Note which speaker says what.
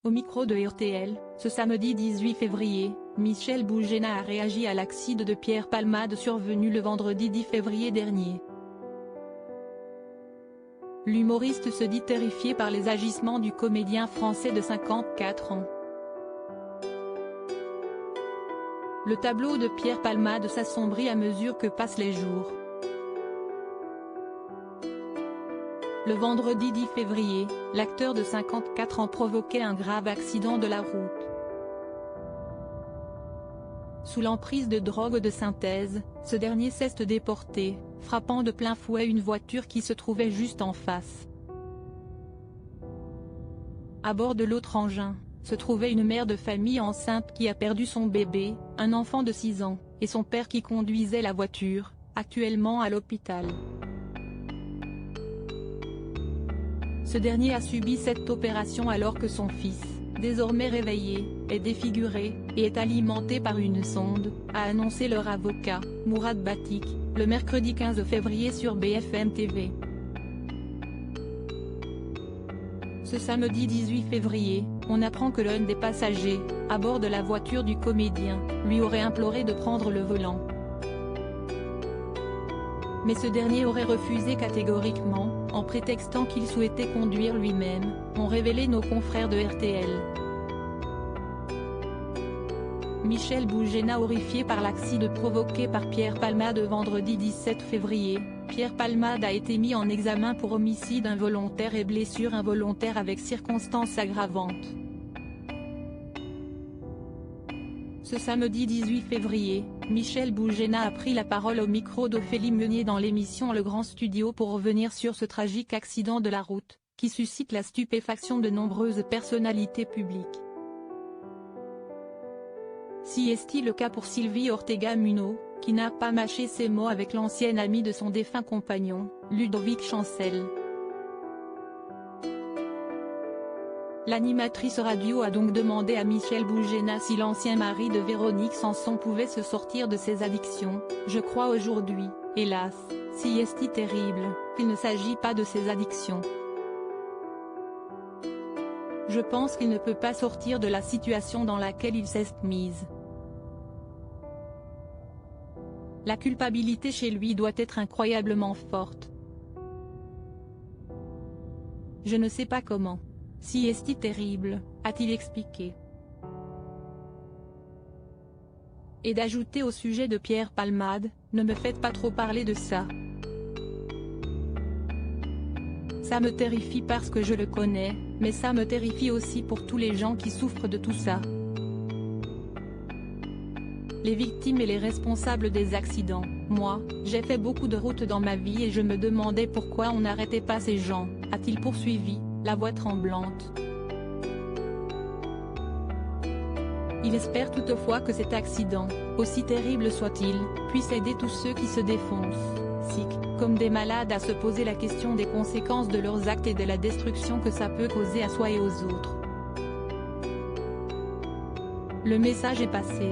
Speaker 1: Au micro de RTL, ce samedi 18 février, Michel Boujena a réagi à l'accident de Pierre Palmade survenu le vendredi 10 février dernier. L'humoriste se dit terrifié par les agissements du comédien français de 54 ans. Le tableau de Pierre Palmade s'assombrit à mesure que passent les jours. Le vendredi 10 février, l'acteur de 54 ans provoquait un grave accident de la route. Sous l'emprise de drogue de synthèse, ce dernier s'est déporté, frappant de plein fouet une voiture qui se trouvait juste en face. À bord de l'autre engin, se trouvait une mère de famille enceinte qui a perdu son bébé, un enfant de 6 ans, et son père qui conduisait la voiture, actuellement à l'hôpital. Ce dernier a subi cette opération alors que son fils, désormais réveillé, est défiguré, et est alimenté par une sonde, a annoncé leur avocat, Mourad Batik, le mercredi 15 février sur BFM TV. Ce samedi 18 février, on apprend que l'un des passagers, à bord de la voiture du comédien, lui aurait imploré de prendre le volant. Mais ce dernier aurait refusé catégoriquement, en prétextant qu'il souhaitait conduire lui-même, ont révélé nos confrères de RTL. Michel Boujena horrifié par l'accident provoqué par Pierre Palmade vendredi 17 février, Pierre Palmade a été mis en examen pour homicide involontaire et blessure involontaire avec circonstances aggravantes. Ce samedi 18 février, Michel Boujena a pris la parole au micro d'Ophélie Meunier dans l'émission Le Grand Studio pour revenir sur ce tragique accident de la route, qui suscite la stupéfaction de nombreuses personnalités publiques. Si est-il le cas pour Sylvie Ortega Munoz, qui n'a pas mâché ses mots avec l'ancien ami de son défunt compagnon, Ludovic Chancel. L'animatrice radio a donc demandé à Michel Boujena si l'ancien mari de Véronique Sanson pouvait se sortir de ses addictions. Je crois aujourd'hui, hélas, si est terrible, qu'il ne s'agit pas de ses addictions. Je pense qu'il ne peut pas sortir de la situation dans laquelle il s'est mise. La culpabilité chez lui doit être incroyablement forte. Je ne sais pas comment. Si est terrible, a-t-il expliqué. Et d'ajouter au sujet de Pierre Palmade, ne me faites pas trop parler de ça. Ça me terrifie parce que je le connais, mais ça me terrifie aussi pour tous les gens qui souffrent de tout ça. Les victimes et les responsables des accidents. Moi, j'ai fait beaucoup de routes dans ma vie et je me demandais pourquoi on n'arrêtait pas ces gens, a-t-il poursuivi, la voix tremblante. Il espère toutefois que cet accident, aussi terrible soit-il, puisse aider tous ceux qui se défoncent, comme des malades à se poser la question des conséquences de leurs actes et de la destruction que ça peut causer à soi et aux autres. Le message est passé.